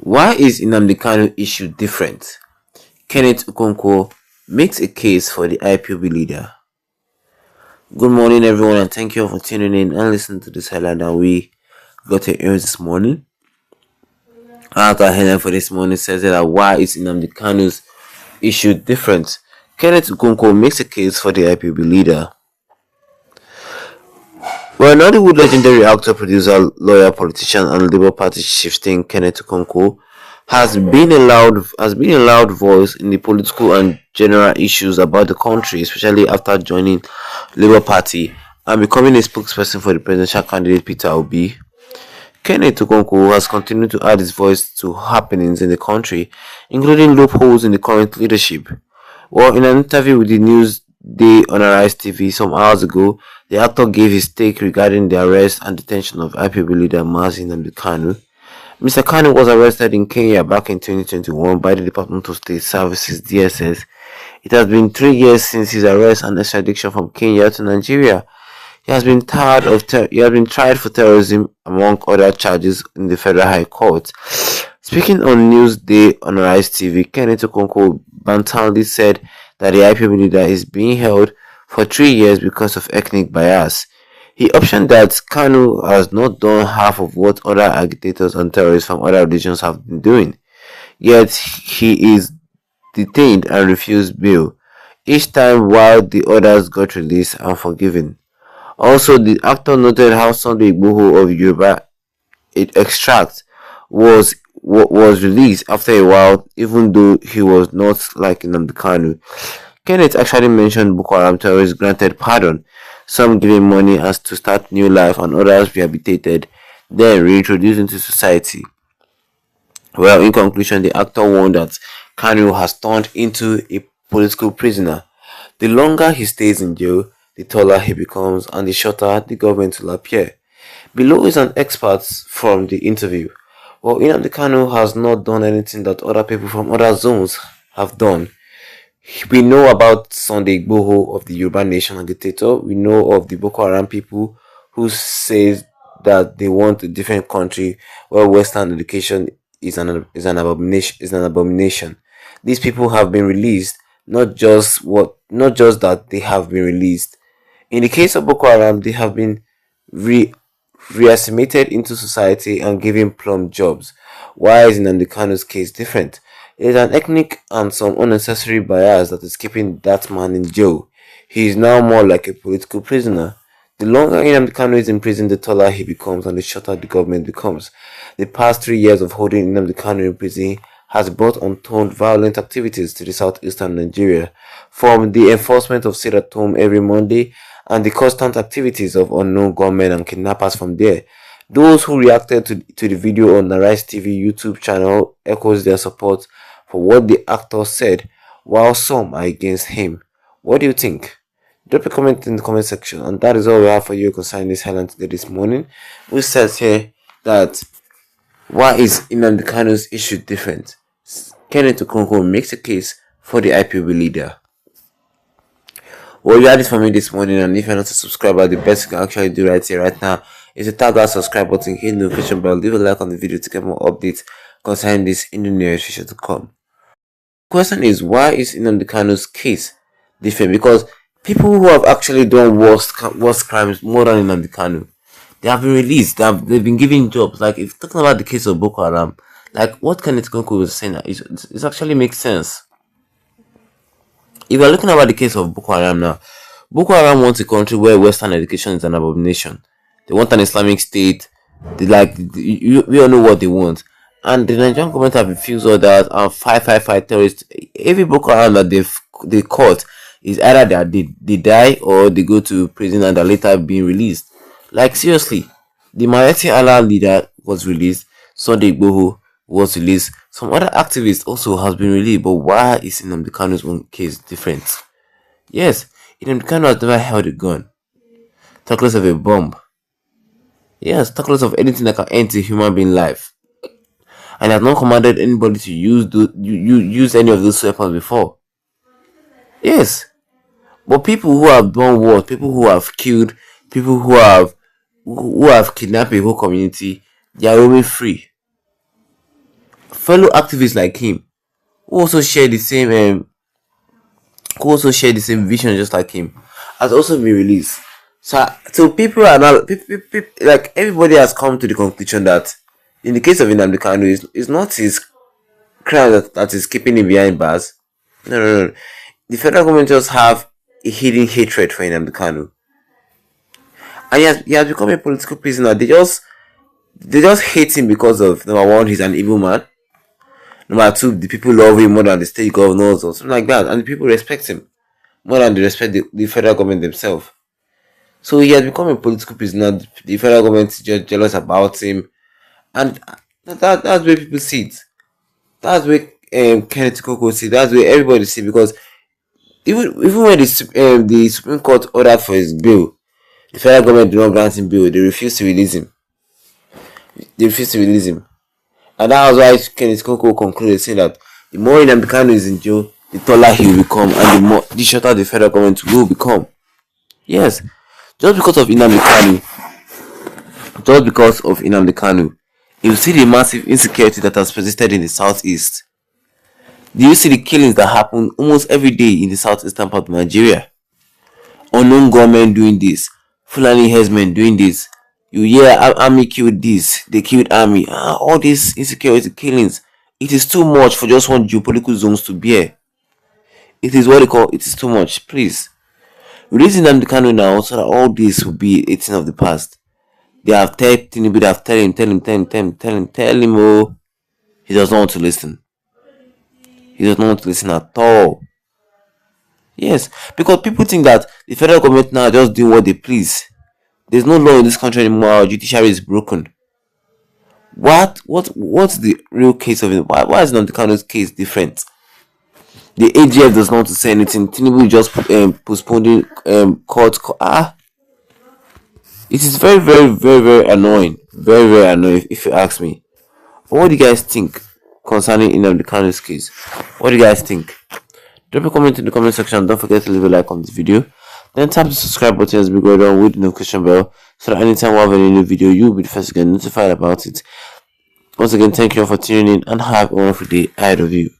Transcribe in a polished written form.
Why is Nnamdi Kanu issue different? Kenneth Okonkwo makes a case for the Ipob leader. Good morning, everyone, and thank you for tuning in and listening to this headline that we got to hear this morning. Our headline for this morning says that why is Nnamdi Kanu's issue different? Kenneth Okonkwo makes a case for the Ipob leader. Well, Nollywood legendary actor, producer, lawyer, politician, and Labour Party chieftain Kenneth Okonkwo has been a loud voice in the political and general issues about the country, especially after joining Labour Party and becoming a spokesperson for the presidential candidate Peter Obi. Kenneth Okonkwo has continued to add his voice to happenings in the country, including loopholes in the current leadership. Well, in an interview with the Newsday on Arise TV some hours ago, the actor gave his take regarding the arrest and detention of Ipob leader Nnamdi Kanu. Mr. Kanu was arrested in Kenya back in 2021 by the Department of State Services (DSS). It has been 3 years since his arrest and extradition from Kenya to Nigeria. He has been tried for terrorism, among other charges, in the Federal High Court. Speaking on Newsday on Arise TV, Kenneth Okonkwo banteringly said that the Ipob leader is being held for 3 years because of ethnic bias. He optioned that Kanu has not done half of what other agitators and terrorists from other regions have been doing. Yet he is detained and refused bail, each time while the others got released and forgiven. Also, the actor noted how Sunday Igboho of Yoruba extract was released after a while, even though he was not like Nnamdi Kanu. Kenneth actually mentioned Boko Haram terrorists granted pardon, some given money as to start new life and others rehabilitated, then reintroduced into society. Well, in conclusion, the actor warned that Kanu has turned into a political prisoner. The longer he stays in jail, the taller he becomes and the shorter the government will appear. Below is an excerpt from the interview. Well, Nnamdi Kanu has not done anything that other people from other zones have done. We know about Sunday Igboho of the Yoruba Nation agitator. We know of the Boko Haram people who say that they want a different country where Western education is an abomination. These people have been released, not just that they have been released. In the case of Boko Haram, they have been reassimilated into society and given plum jobs. Why is Nnamdi Kanu's case different? It is an ethnic and some unnecessary bias that is keeping that man in jail. He is now more like a political prisoner. The longer Nnamdi Kanu is in prison, the taller he becomes and the shorter the government becomes. The past 3 years of holding Nnamdi Kanu in prison has brought untold violent activities to the southeastern Nigeria, from the enforcement of sit at home every Monday and the constant activities of unknown gunmen and kidnappers from there. Those who reacted to the video on the Rise TV YouTube channel echoes their support for what the actor said, while some are against him. What do you think? Drop a comment in the comment section, and that is all we have for you concerning this headline today this morning, which says here that why is Nnamdi Kanu's issue different? Kenneth Okonkwo makes a case for the Ipob leader. Well, you had it for me this morning, and if you're not a subscriber, the best you can actually do right here, right now, is to tap that subscribe button, hit the notification bell, leave a like on the video to get more updates concerning this in the near future to come. The question is, why is Nnamdi Kanu's case different? Because people who have actually done worse crimes more than Nnamdi Kanu, they have been released, they've been given jobs. Like, if talking about the case of Boko Haram, like what Kenneth Okonkwo was saying, it actually makes sense. If you're looking about the case of Boko Haram now, Boko Haram wants a country where Western education is an abomination. They want an Islamic state. We all know what they want. And the Nigerian government have refused all that and fight terrorists. Every Boko Haram that they caught is either they die or they go to prison and are later being released. Like, seriously, the Mighty Allah leader was released. Sunday Igboho was released. Some other activists also has been released. But why is Nnamdi Kanu's own case different? Yes, Nnamdi Kanu has never held a gun, talk less of a bomb. Yes, talk less of anything that can end a human being life. And has not commanded anybody to use any of those weapons before. Yes, but people who have done war, people who have killed, people who have kidnapped a whole community, they are roaming free. fellow activists like him who also share the same vision just like him has also been released. So people are now like everybody has come to the conclusion that in the case of Nnamdi Kanu, it's not his crime that is keeping him behind bars. No. The federal government just have a hidden hatred for Nnamdi Kanu, and he has become a political prisoner. They just hate him because of, number one, he's an evil man. Number two, the people love him more than the state governors or something like that, and the people respect him more than they respect the federal government themselves. So he has become a political prisoner. The federal government is just jealous about him, and that's where people see it. That's where Kenneth see. That's where everybody see, because even when the Supreme Court ordered for his bail, the federal government did not grant him bail. They refused to release him. And that was why Kenneth concluded saying that the more Nnamdi Kanu is in jail, the taller he will become, and the shorter the federal government will become. Yes, just because of Nnamdi Kanu, you see the massive insecurity that has persisted in the southeast. Do you see the killings that happen almost every day in the southeastern part of Nigeria? Unknown gunmen doing this, Fulani herdsmen doing this. You hear army killed this, they killed army. All these insecurity killings. It is too much for just one geopolitical zones to bear. It is what they call, it is too much. Please. Releasing Nnamdi Kanu now so that all this will be a thing of the past. They have tell him, oh, he does not want to listen. He does not want to listen at all. Yes, because people think that the federal government now just doing what they please. There's no law in this country anymore. Our judiciary is broken. What's the real case of it? Why is Nnamdi Kanu's case different? The AGF does not want to say anything. Tinubu just postponing court. It is very, very, very, very annoying. Very, very annoying if you ask me. But what do you guys think concerning Nnamdi Kanu's case? What do you guys think? Drop a comment in the comment section. Don't forget to leave a like on this video. Then tap the subscribe button as we go down with the notification bell, so that anytime we have any new video, you'll be the first to get notified about it. Once again, thank you all for tuning in and have a wonderful day ahead of you.